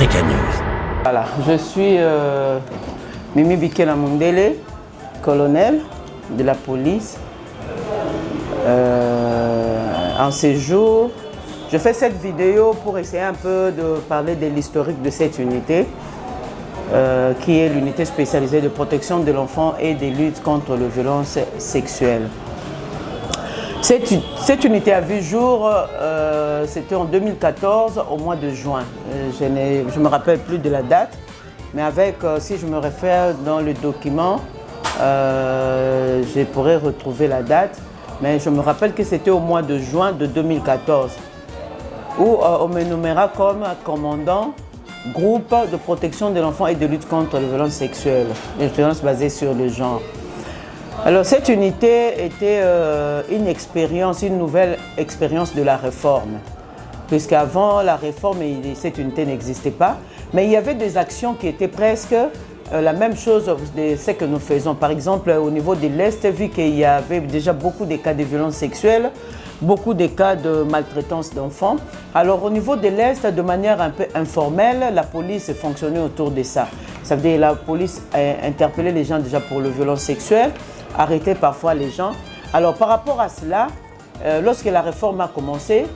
Africa News. Voilà, je suis Mimi Bikela Mundele, colonel de la police. En séjour, je fais cette vidéo pour essayer un peu de parler de l'historique de cette unité, qui est l'unité spécialisée de protection de l'enfant et de lutte contre les violences sexuelles. Cette unité a vu jour, c'était en 2014, au mois de juin. Je ne me rappelle plus de la date, mais avec, si je me réfère dans le document, je pourrais retrouver la date. Mais je me rappelle que c'était au mois de juin de 2014, où on me nommera comme commandant groupe de protection de l'enfant et de lutte contre les violences sexuelles, les violences basées sur le genre. Alors cette unité était une nouvelle expérience de la réforme, puisqu'avant la réforme, cette unité n'existait pas, mais il y avait des actions qui étaient presque la même chose de ce que nous faisons. Par exemple, au niveau de l'Est, vu qu'il y avait déjà beaucoup de cas de violences sexuelles, beaucoup de cas de maltraitance d'enfants. Alors au niveau de l'Est, de manière un peu informelle, la police fonctionnait autour de ça. Ça veut dire que la police interpellait les gens déjà pour les violences sexuelles, arrêtait parfois les gens. Alors par rapport à cela, lorsque la réforme a commencé,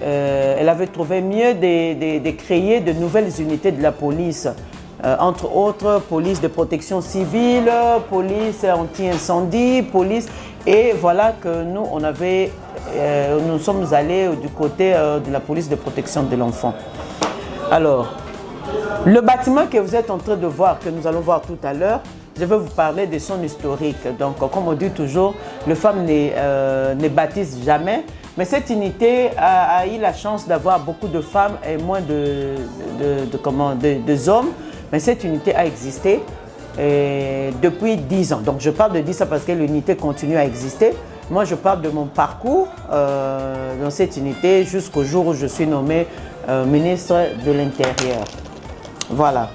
elle avait trouvé mieux de créer de nouvelles unités de la police. Entre autres, police de protection civile, police anti-incendie, police. Et voilà que nous sommes allés du côté de la police de protection de l'enfant. Alors, le bâtiment que vous êtes en train de voir, que nous allons voir tout à l'heure, je vais vous parler de son historique. Donc, comme on dit toujours, les femmes ne bâtissent jamais. Mais cette unité a eu la chance d'avoir beaucoup de femmes et moins de hommes. Mais cette unité a existé depuis 10 ans. Donc je parle de 10 ans parce que l'unité continue à exister. Moi je parle de mon parcours dans cette unité jusqu'au jour où je suis nommé ministre de l'Intérieur. Voilà.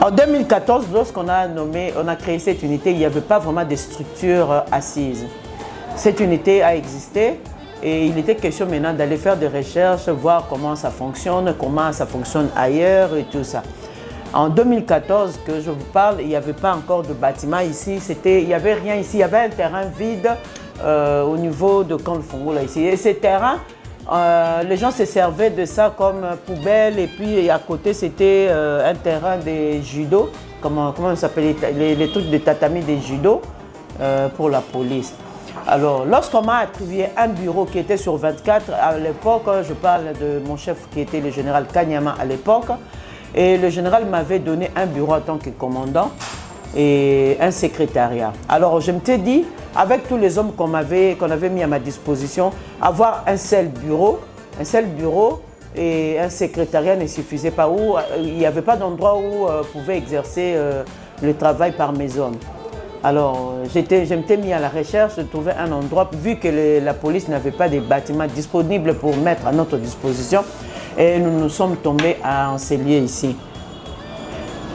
En 2014, lorsqu'on a créé cette unité, il n'y avait pas vraiment de structure assise. Cette unité a existé. Et il était question maintenant d'aller faire des recherches, voir comment ça fonctionne ailleurs et tout ça. En 2014, que je vous parle, il n'y avait pas encore de bâtiment ici, il n'y avait rien ici, il y avait un terrain vide au niveau de Camp Fongola ici. Et ce terrain, les gens se servaient de ça comme poubelle et puis à côté c'était un terrain de judo, comment ça s'appelle, les trucs de tatami de judo pour la police. Alors, lorsqu'on m'a attribué un bureau qui était sur 24, à l'époque, je parle de mon chef qui était le général Kanyama à l'époque, et le général m'avait donné un bureau en tant que commandant et un secrétariat. Alors, je m'étais dit, avec tous les hommes qu'on avait mis à ma disposition, avoir un seul bureau et un secrétariat ne suffisait pas, où il n'y avait pas d'endroit où je pouvais exercer le travail par mes hommes. Alors, je m'étais mis à la recherche de trouver un endroit, vu que la police n'avait pas de bâtiments disponibles pour mettre à notre disposition. Et nous nous sommes tombés à Ancelier ici.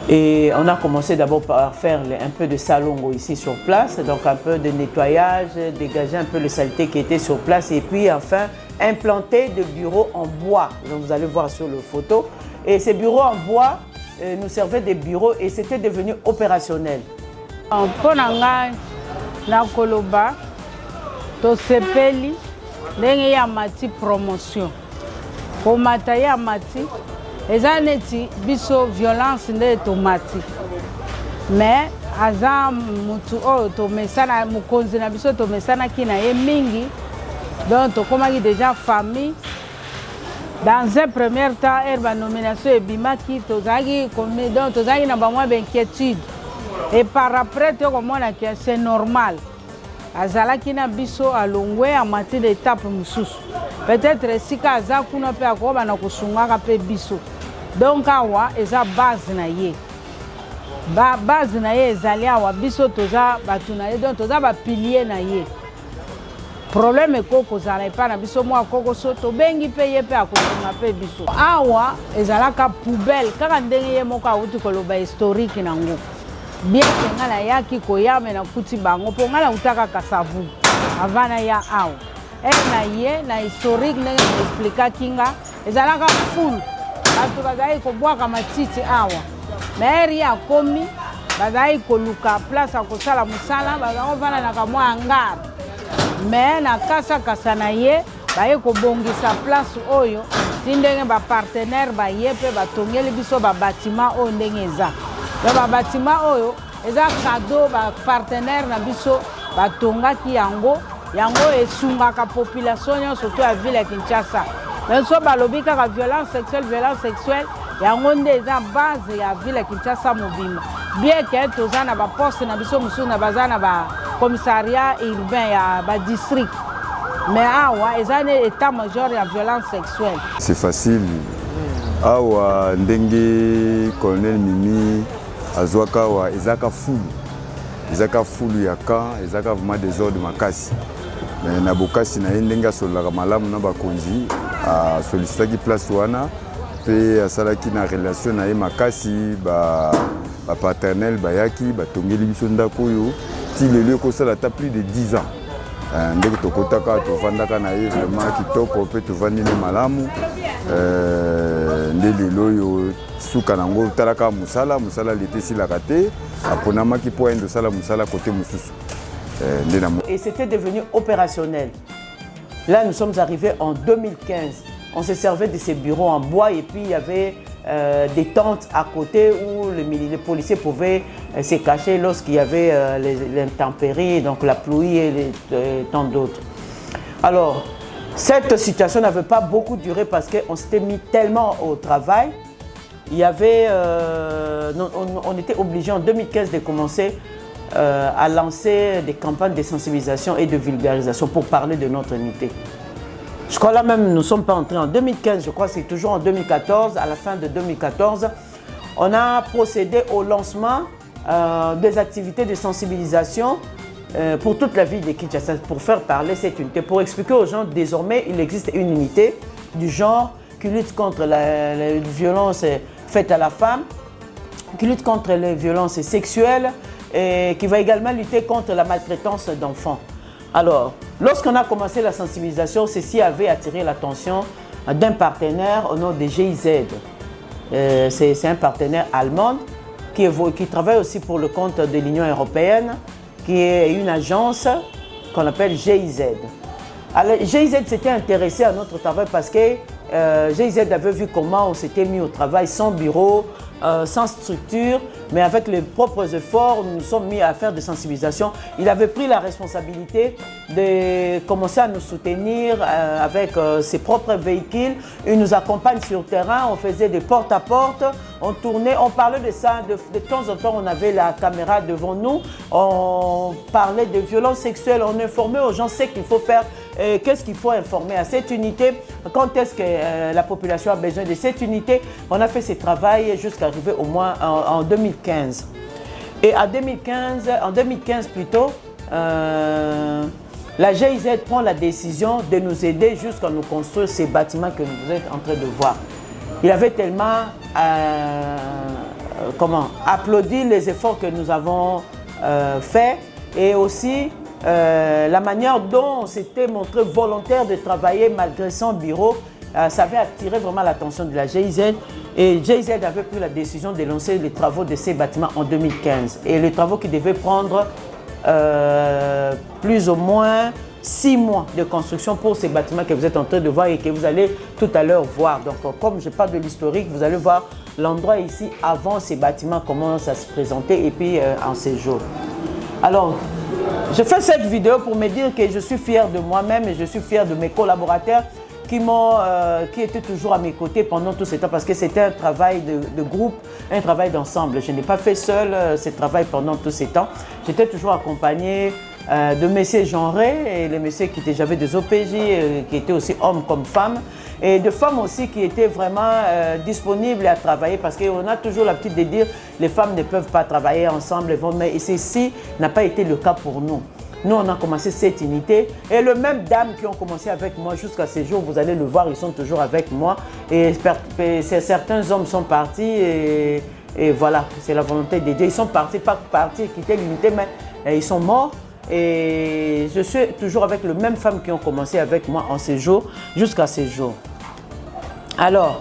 Et on a commencé d'abord par faire un peu de salongo ici sur place, donc un peu de nettoyage, dégager un peu les saletés qui étaient sur place. Et puis enfin, implanter des bureaux en bois. Donc, vous allez voir sur la photo. Et ces bureaux en bois nous servaient des bureaux et c'était devenu opérationnel. Mpo na ngai na koloba tosepeli ndenge ya mati promotion komata ya mati eza neti biso violence nde tomati mais aza mutu oyo tomesana mokonzi na biso tomesanaki na ye mingi donc tokomaki déjà famille. Dans un premier temps la nomination ebimaki tozalaki na bamwa d'inquiétude. Et par après, c'est normal. Azalaki na biso alongwe en matière d'étape mususu. Peut-être si kaza kuna pe akoba na kusungaka pe biso. Donc awa eza base na ye. Base na ye ezali awa biso toza batuna ye donc toza ba pilier na ye. Problème koko zala pa na biso mwa koko soto bengi pe ye pe akosunga pe biso. Awa ezalaka poubelle kaka ndenge ye moko awuti koloba historique nango. Bien que ngala yaki koyame na kuti bango po ngala utaka kasavu avana ya awa na ye na historique ndenge naexplikaki nga ezalaka fulu bato bazalaki kobwaka matiti awa me eri akomi bazalaki koluka place ya kosala mosala bazalaki kovanda na kamwa angare me na kasakasa na ye baye kobongisa place oyo ti ndenge bapartenaire baye mpe batongeli biso babatima oyo ndenge eza me babatima oyo eza kado bapartenaire na biso batongaki yango esungaka population nyonso to ya ville ya Kinshasa me so balobi kaka violence sexuelle yango nde eza base ya ville ya Kinshasa mobimba bien ke toza na baposte na biso mosusu na baza na bacommissariat urbain ya badistrict mais awa eza ne état major ya violence sexuelle. C'est facile. Awa ndenge colonel Mimi azwaka awa ezaka fulu ya camp ezaka vraiment désordre makasi na bokasi na ye ndenge asololaka malamu na bakonzi asolicitaki place wana mpe asalaki na relation na ye makasi baparternel bayaki batongeli biso ndako oyo ti lelo ekosala ata plus de 10 ans ndenge tokotaka tovandaka na ye vraiment kitoko mpe tovandi ne malamu nde lelo oyo suka nango talaka mosala lete esilaka te aponamaki mpo ayende osala mosala kote mosusu. Et c'était devenu opérationnel. Là, nous sommes arrivés en 2015. On se servait de ces bureaux en bois et puis il y avait des tentes à côté où les policiers pouvaient se cacher lorsqu'il y avait les intempéries, donc la pluie et tant d'autres. Alors, cette situation n'avait pas beaucoup duré parce qu'on s'était mis tellement au travail. Il y avait, on était obligé en 2015 de commencer à lancer des campagnes de sensibilisation et de vulgarisation pour parler de notre unité. Je crois là même, nous ne sommes pas entrés en 2015, je crois que c'est toujours en 2014, à la fin de 2014, on a procédé au lancement des activités de sensibilisation pour toute la ville de Kinshasa, pour faire parler cette unité, pour expliquer aux gens désormais il existe une unité du genre qui lutte contre la violence faite à la femme, qui lutte contre les violences sexuelles et qui va également lutter contre la maltraitance d'enfants. Alors, lorsqu'on a commencé la sensibilisation, ceci avait attiré l'attention d'un partenaire au nom de GIZ. C'est un partenaire allemand qui travaille aussi pour le compte de l'Union européenne, qui est une agence qu'on appelle GIZ. Alors, GIZ s'était intéressé à notre travail parce que GIZ avait vu comment on s'était mis au travail sans bureau, sans structure, mais avec les propres efforts, nous nous sommes mis à faire des sensibilisations. Il avait pris la responsabilité de commencer à nous soutenir avec ses propres véhicules. Il nous accompagne sur le terrain, on faisait des porte-à-porte, on tournait, on parlait de ça. De temps en temps, on avait la caméra devant nous, on parlait de violences sexuelles, on informait aux gens ce qu'il faut faire, qu'est-ce qu'il faut informer à cette unité, quand est-ce que la population a besoin de cette unité. On a fait ce travail jusqu'à arriver au moins en 2015. Et en 2015 plutôt, la GIZ prend la décision de nous aider jusqu'à nous construire ces bâtiments que vous êtes en train de voir. Il avait tellement applaudi les efforts que nous avons faits et aussi la manière dont on s'était montré volontaire de travailler malgré son bureau. Ça avait attiré vraiment l'attention de la GIZ et GIZ avait pris la décision de lancer les travaux de ces bâtiments en 2015 et les travaux qui devaient prendre plus ou moins 6 mois de construction pour ces bâtiments que vous êtes en train de voir et que vous allez tout à l'heure voir. Donc comme je parle de l'historique, vous allez voir l'endroit ici avant ces bâtiments, comment ça se présentait et puis en séjour. Alors, je fais cette vidéo pour me dire que je suis fier de moi-même et je suis fier de mes collaborateurs qui étaient toujours à mes côtés pendant tout ce temps parce que c'était un travail de groupe, un travail d'ensemble. Je n'ai pas fait seul ce travail pendant tout ce temps. J'étais toujours accompagné de messieurs genrés et les messieurs qui étaient, j'avais des OPJ qui étaient aussi hommes comme femmes et de femmes aussi qui étaient vraiment disponibles à travailler parce qu'on a toujours l'habitude de dire les femmes ne peuvent pas travailler ensemble, mais ceci n'a pas été le cas pour nous. Nous, on a commencé cette unité et les mêmes dames qui ont commencé avec moi jusqu'à ce jour, vous allez le voir, ils sont toujours avec moi. Et certains hommes sont partis et voilà, c'est la volonté de Dieu. Ils sont partis, pas partis, quitter l'unité, mais ils sont morts. Et je suis toujours avec les mêmes femmes qui ont commencé avec moi en séjour jusqu'à ces jours. Alors,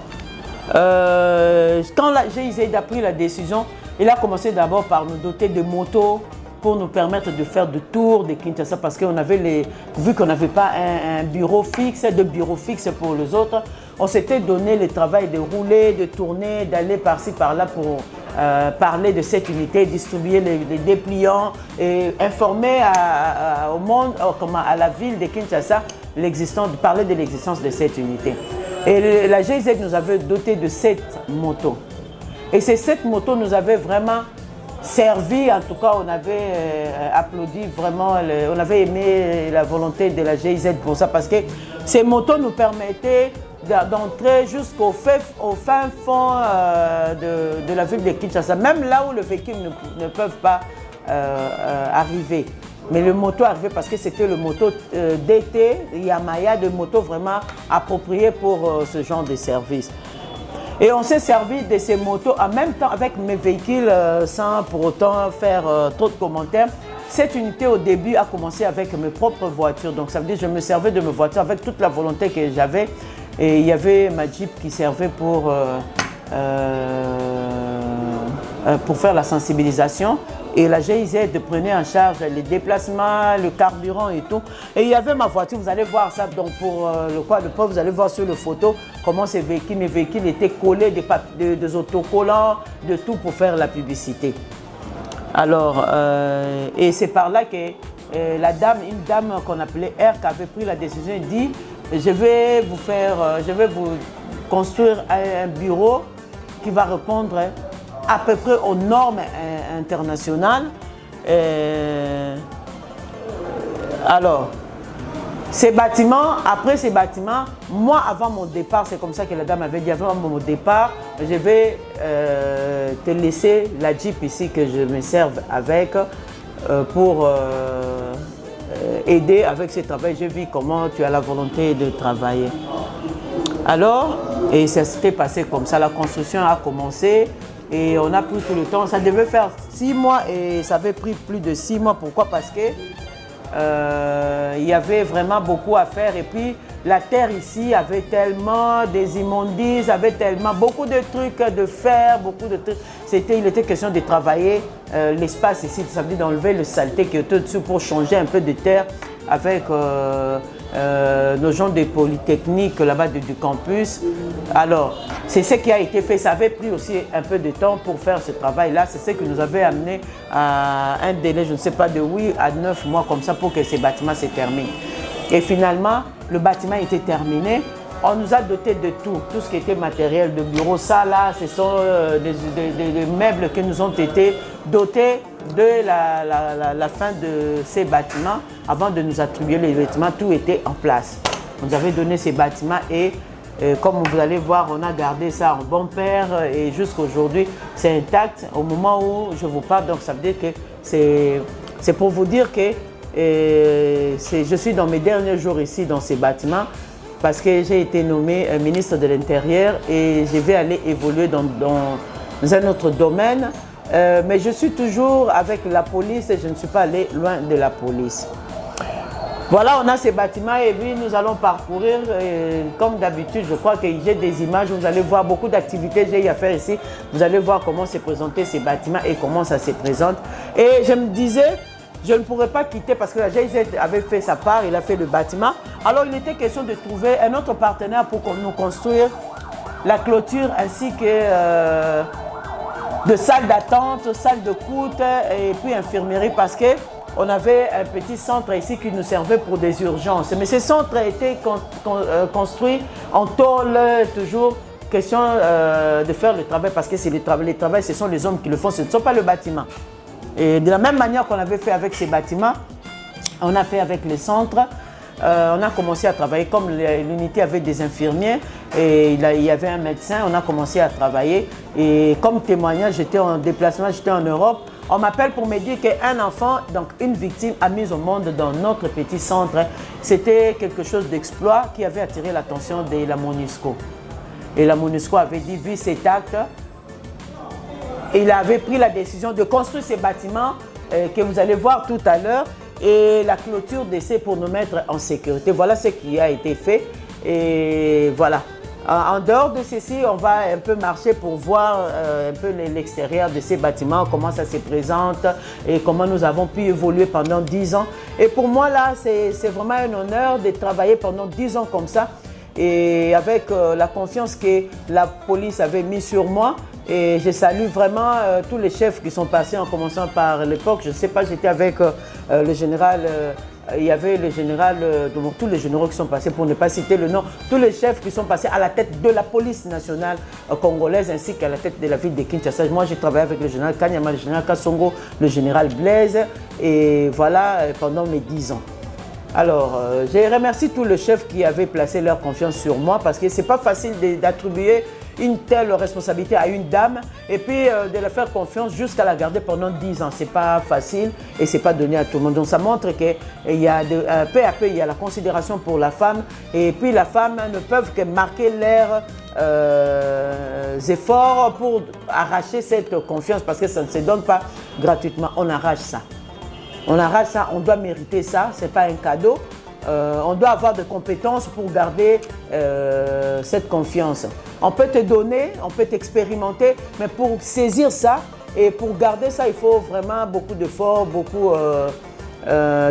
quand la GIZ a pris la décision, il a commencé d'abord par nous doter de motos pour nous permettre de faire le tour de Kinshasa parce qu'on avait vu qu'on n'avait pas un bureau fixe, de bureau fixe pour les autres, on s'était donné le travail de rouler, de tourner, d'aller par-ci par-là pour parler de cette unité, distribuer les dépliants et informer au monde, à la ville de Kinshasa, parler de l'existence de cette unité. Et la GIZ nous avait doté de 7 motos. Et ces 7 motos nous avaient vraiment servi, en tout cas on avait applaudi vraiment, on avait aimé la volonté de la GIZ pour ça parce que ces motos nous permettaient d'entrer jusqu'au fin fond de la ville de Kinshasa, même là où les véhicules ne peuvent pas arriver. Mais le moto arrivait parce que c'était le moto d'été, Yamaya, de moto vraiment approprié pour ce genre de service. Et on s'est servi de ces motos en même temps avec mes véhicules sans pour autant faire trop de commentaires. Cette unité au début a commencé avec mes propres voitures. Donc ça veut dire que je me servais de mes voitures avec toute la volonté que j'avais. Et il y avait ma Jeep qui servait pour faire la sensibilisation. Et la GIZ prenait en charge les déplacements, le carburant et tout. Et il y avait ma voiture, vous allez voir ça. Donc pour le port, vous allez voir sur les photos comment mes véhicules étaient collés, des autocollants, de tout pour faire la publicité. Alors, et c'est par là que une dame qu'on appelait R, qui avait pris la décision, elle dit je vais vous construire un bureau qui va répondre à peu près aux normes internationales. Alors, après ces bâtiments, moi avant mon départ, c'est comme ça que la dame avait dit, avant mon départ, je vais te laisser la Jeep ici que je me serve avec pour aider avec ce travail. J'ai vu comment tu as la volonté de travailler. Alors, et ça s'était passé comme ça, la construction a commencé. Et on a pris tout le temps. Ça devait faire 6 mois et ça avait pris plus de 6 mois. Pourquoi? Parce que il y avait vraiment beaucoup à faire. Et puis la terre ici avait tellement des immondices, avait tellement beaucoup de trucs de faire, beaucoup de trucs. Il était question de travailler l'espace ici. Ça veut dire d'enlever le saleté qui était dessus pour changer un peu de terre avec nos gens de Polytechnique là-bas du campus. Alors, c'est ce qui a été fait. Ça avait pris aussi un peu de temps pour faire ce travail-là. C'est ce qui nous avait amené à un délai, je ne sais pas, de 8 à 9 mois comme ça pour que ces bâtiments se terminent. Et finalement, le bâtiment était terminé. On nous a doté de tout ce qui était matériel de bureau. Ça là, ce sont des meubles qui nous ont été dotés de la fin de ces bâtiments. Avant de nous attribuer les bâtiments, tout était en place. On nous avait donné ces bâtiments et comme vous allez voir, on a gardé ça en bon père et jusqu'à aujourd'hui, c'est intact. Au moment où je vous parle, donc ça veut dire que c'est pour vous dire que je suis dans mes derniers jours ici dans ces bâtiments. Parce que j'ai été nommé ministre de l'Intérieur et je vais aller évoluer dans un autre domaine. Mais je suis toujours avec la police et je ne suis pas allé loin de la police. Voilà, on a ces bâtiments et puis nous allons parcourir. Comme d'habitude, je crois que j'ai des images, vous allez voir beaucoup d'activités j'ai à faire ici. Vous allez voir comment se présenter ces bâtiments et comment ça se présente. Et je me disais, je ne pourrais pas quitter parce que la GIZ avait fait sa part, il a fait le bâtiment. Alors il était question de trouver un autre partenaire pour nous construire la clôture ainsi que de salles d'attente, salles de coute et puis infirmerie parce qu'on avait un petit centre ici qui nous servait pour des urgences. Mais ce centre a été construit en tôle, toujours question de faire le travail parce que c'est le travail, ce sont les hommes qui le font, ce ne sont pas le bâtiment. Et de la même manière qu'on avait fait avec ces bâtiments, on a fait avec les centres. On a commencé à travailler, comme l'unité avait des infirmiers et il y avait un médecin, on a commencé à travailler. Et comme témoignage, j'étais en déplacement, j'étais en Europe. On m'appelle pour me dire qu'un enfant, donc une victime, a mis au monde dans notre petit centre. C'était quelque chose d'exploit qui avait attiré l'attention de la MONUSCO. Et la MONUSCO avait dit, vu cet acte, il avait pris la décision de construire ces bâtiments que vous allez voir tout à l'heure. et la clôture d'essai pour nous mettre en sécurité. Voilà ce qui a été fait et voilà. En dehors de ceci, on va un peu marcher pour voir un peu l'extérieur de ces bâtiments, comment ça se présente et comment nous avons pu évoluer pendant 10 ans. Et pour moi, là, c'est vraiment un honneur de travailler pendant 10 ans comme ça et avec la confiance que la police avait mis sur moi. Et je salue vraiment tous les chefs qui sont passés, en commençant par l'époque. Je ne sais pas, j'étais avec le général... il y avait le général, donc tous les généraux qui sont passés, pour ne pas citer le nom, tous les chefs qui sont passés à la tête de la police nationale congolaise ainsi qu'à la tête de la ville de Kinshasa. Moi, j'ai travaillé avec le général Kanyama, le général Kassongo, le général Blaise, et voilà, pendant mes 10 ans. Alors, je remercie tous les chefs qui avaient placé leur confiance sur moi parce que ce n'est pas facile d'attribuer une telle responsabilité à une dame et puis de la faire confiance jusqu'à la garder pendant 10 ans. Ce n'est pas facile et ce n'est pas donné à tout le monde. Donc ça montre que peu à peu, il y a la considération pour la femme et puis la femme ne peuvent que marquer leurs efforts pour arracher cette confiance parce que ça ne se donne pas gratuitement. On arrache ça. On arrache ça, on doit mériter ça, ce n'est pas un cadeau. On doit avoir des compétences pour garder cette confiance. On peut te donner, on peut t'expérimenter, mais pour saisir ça et pour garder ça, il faut vraiment beaucoup d'efforts, beaucoup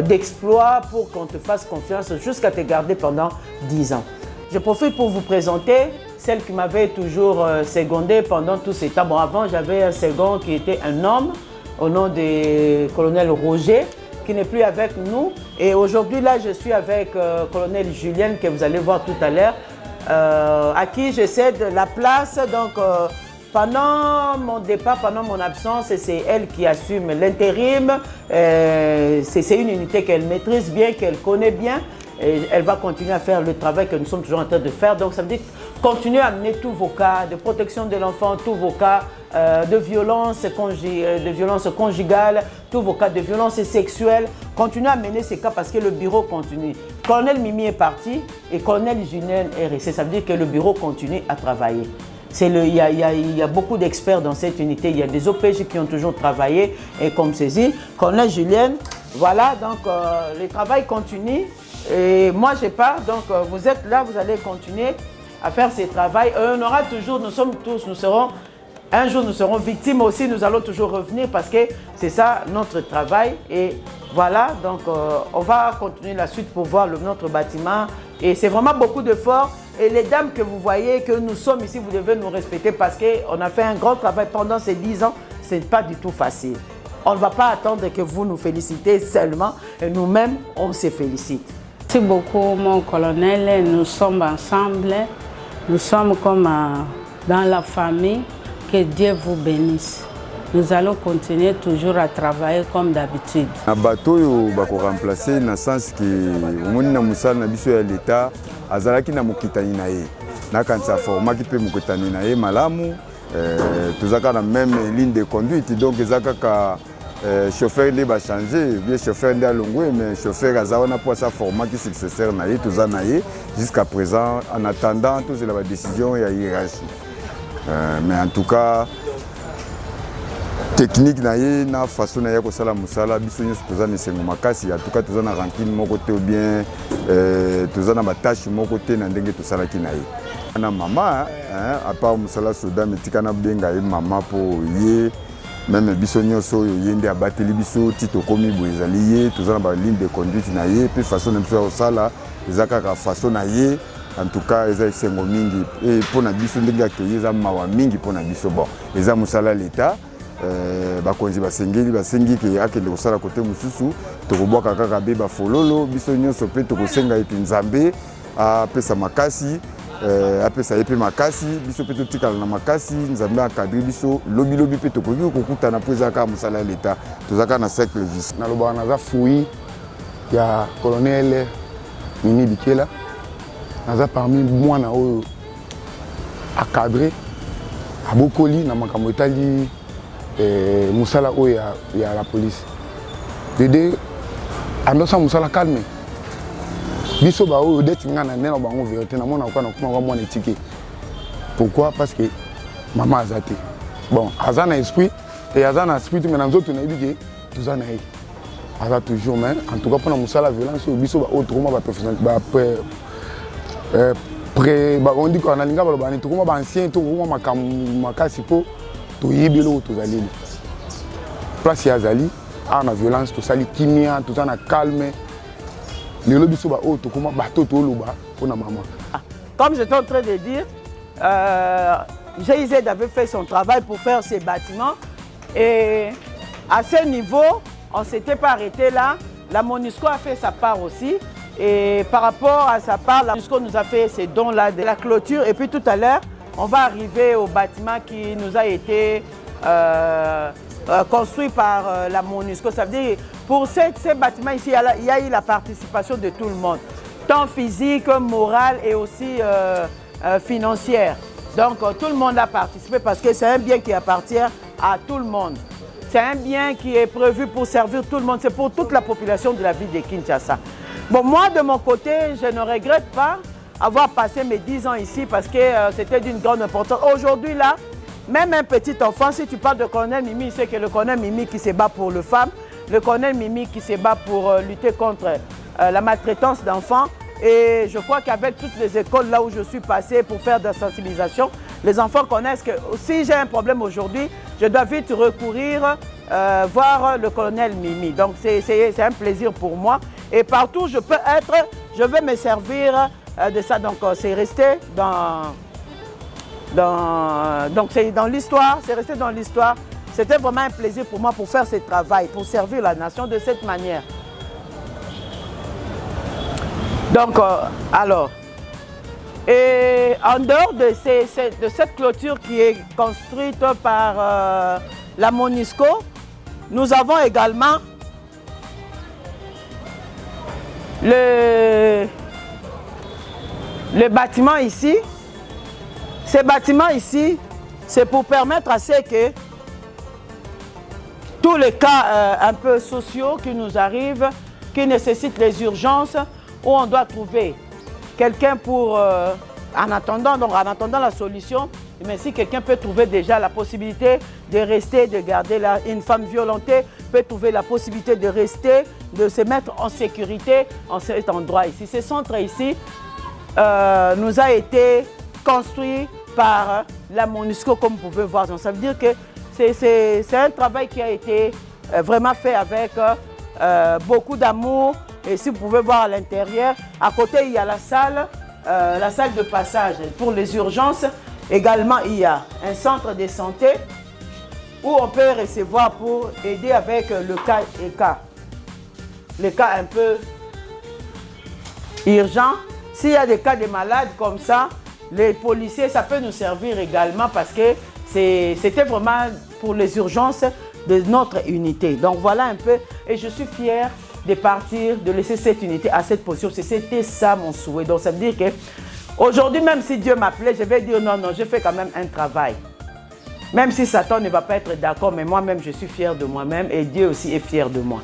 d'exploits pour qu'on te fasse confiance jusqu'à te garder pendant 10 ans. Je profite pour vous présenter celle qui m'avait toujours secondé pendant tout ce temps. Bon, avant, j'avais un second qui était un homme au nom du colonel Roger, qui n'est plus avec nous. Et aujourd'hui, là, je suis avec colonel Julien, que vous allez voir tout à l'heure, à qui je cède la place. Donc, pendant mon départ, pendant mon absence, c'est elle qui assume l'intérim. C'est une unité qu'elle maîtrise bien, qu'elle connaît bien. Et elle va continuer à faire le travail que nous sommes toujours en train de faire. Donc, ça veut dire continuer à amener tous vos cas de protection de l'enfant, tous vos cas de violence conjugale, tous vos cas de violence sexuelle. Continuez à mener ces cas parce que le bureau continue. Colonel Mimi est parti et colonel Julien est resté. Ça veut dire que le bureau continue à travailler. Il y a beaucoup d'experts dans cette unité. Il y a des OPJ qui ont toujours travaillé et comme saisi. Colonel Julien, voilà, donc le travail continue. Et moi, je pars. Donc, vous êtes là, vous allez continuer à faire ce travail. On aura toujours, un jour, nous serons victimes aussi. Nous allons toujours revenir parce que c'est ça notre travail. Et voilà, donc on va continuer la suite pour voir notre bâtiment. Et c'est vraiment beaucoup d'efforts. Et les dames que vous voyez, que nous sommes ici, vous devez nous respecter parce qu'on a fait un grand travail pendant ces 10 ans. Ce n'est pas du tout facile. On ne va pas attendre que vous nous félicitez seulement. Et nous-mêmes, on se félicite. Merci beaucoup, mon colonel. Nous sommes ensemble. Nous sommes comme dans la famille. Que Dieu vous bénisse. Nous allons continuer toujours à travailler comme d'habitude. Na bateau yo bako remplacer na sens que omoni na musala na biso ya l'État azalaki na mokitani na ye. Na kanisa formaki pe mokitani na ye malamu. Tozaka na même ligne de conduite donc ezaka ka chauffeur ne va changer, bien chauffeur nda longwe mais chauffeur azawana pour sa formaki successeur na ye toza na ye jusqu'à présent en attendant tous la décision ya hiérarchie. Mais en tout cas technique na ye na façon na ye ko sala musala biso nyos toza na sengo makasi en tout cas toza na rancune moko te ou bien toza na batache moko te na ndenge tosala ki na ye na mama à part musala soda metika na benga ye mama po ye même biso nyonso oyo ye nde abateli biso tito komi bo ezali ye toza na ba ligne de conduite na ye pe façon na biso osala ezaka ka façon na ye. En tout cas, ils ont sengo mingi et pour na biso ndenge akeye za mawa mingi pour na biso bon. Eza musala l'État bakonzi basengi ke akende kosala côté mususu tokobwaka kaka be ba fololo biso nyonso pe tokosenga epi Nzambe apesa makasi apesa epe makasi biso pe totikala na makasi Nzambe akadri biso lobi pe tokoki kokutana po ezaka musala l'État tozaka na cercle vis. Na lobana naza fui ya colonel Mimi Bikela. Naza parmi moi na oyo akadré abokoli na makambo etali musala oyo ya la police. Dede andosa musala calme. Biso ba oyo deti ngana nena bango vérité na mona kwa na kuma mwana etike. Pourquoi? Parce que maman azate. Bon, azana esprit et azana esprit mais na nzoto na yebike tuzana ye. aza toujours, mais en tout cas pour la violence biso autrement professionnel on dit qu'on a linga ba bani to ba ancien to makasi po to yibelo to zalili place ya zali ana violence to sali kimia to na calme le lobby so ba auto comment bateau to loba pour na maman. Comme j'étais en train de dire, GIZ avait fait son travail pour faire ces bâtiments et à ce niveau, on ne s'était pas arrêté là. La MONUSCO a fait sa part aussi et par rapport à sa part, la MONUSCO nous a fait ces dons-là de la clôture et puis tout à l'heure, on va arriver au bâtiment qui nous a été construit par la MONUSCO. Ça veut dire pour ces bâtiments ici, il y a eu la participation de tout le monde, tant physique, morale et aussi financière. Donc tout le monde a participé parce que c'est un bien qui appartient à tout le monde. C'est un bien qui est prévu pour servir tout le monde. C'est pour toute la population de la ville de Kinshasa. Bon, moi de mon côté, je ne regrette pas avoir passé mes 10 ans ici parce que c'était d'une grande importance. Aujourd'hui là, même un petit enfant, si tu parles de colonel Mimi, il sait que le colonel Mimi qui se bat pour les femmes, le colonel Mimi qui se bat pour lutter contre la maltraitance d'enfants. Et je crois qu'avec toutes les écoles là où je suis passé pour faire de la sensibilisation, les enfants connaissent que si j'ai un problème aujourd'hui, je dois vite recourir voir le colonel Mimi. Donc c'est un plaisir pour moi. Et partout je peux être, je vais me servir de ça. Donc c'est resté donc c'est dans l'histoire, c'est resté dans l'histoire. C'était vraiment un plaisir pour moi pour faire ce travail, pour servir la nation de cette manière. Donc, alors, et en dehors de cette clôture qui est construite par la MONUSCO, nous avons également le bâtiment ici. Ce bâtiment ici, c'est pour permettre à ce que tous les cas un peu sociaux qui nous arrivent, qui nécessitent les urgences, où on doit trouver quelqu'un pour, en attendant la solution, mais si quelqu'un peut trouver déjà la possibilité de rester, de garder une femme violentée, peut trouver la possibilité de rester, de se mettre en sécurité en cet endroit ici. Ce centre ici nous a été construit par la MONUSCO, comme vous pouvez voir. Donc, ça veut dire que c'est un travail qui a été vraiment fait avec beaucoup d'amour. Et si vous pouvez voir à l'intérieur, à côté il y a la salle de passage pour les urgences. Également il y a un centre de santé où on peut recevoir pour aider avec le cas ECA. Les cas un peu urgents. S'il y a des cas de malades comme ça, les policiers, ça peut nous servir également parce que c'était vraiment pour les urgences de notre unité. Donc voilà un peu, et je suis fière de partir, de laisser cette unité à cette position. C'était ça mon souhait. Donc ça veut dire que aujourd'hui, même si Dieu m'appelait, je vais dire non, je fais quand même un travail. Même si Satan ne va pas être d'accord, mais moi-même, je suis fière de moi-même et Dieu aussi est fier de moi.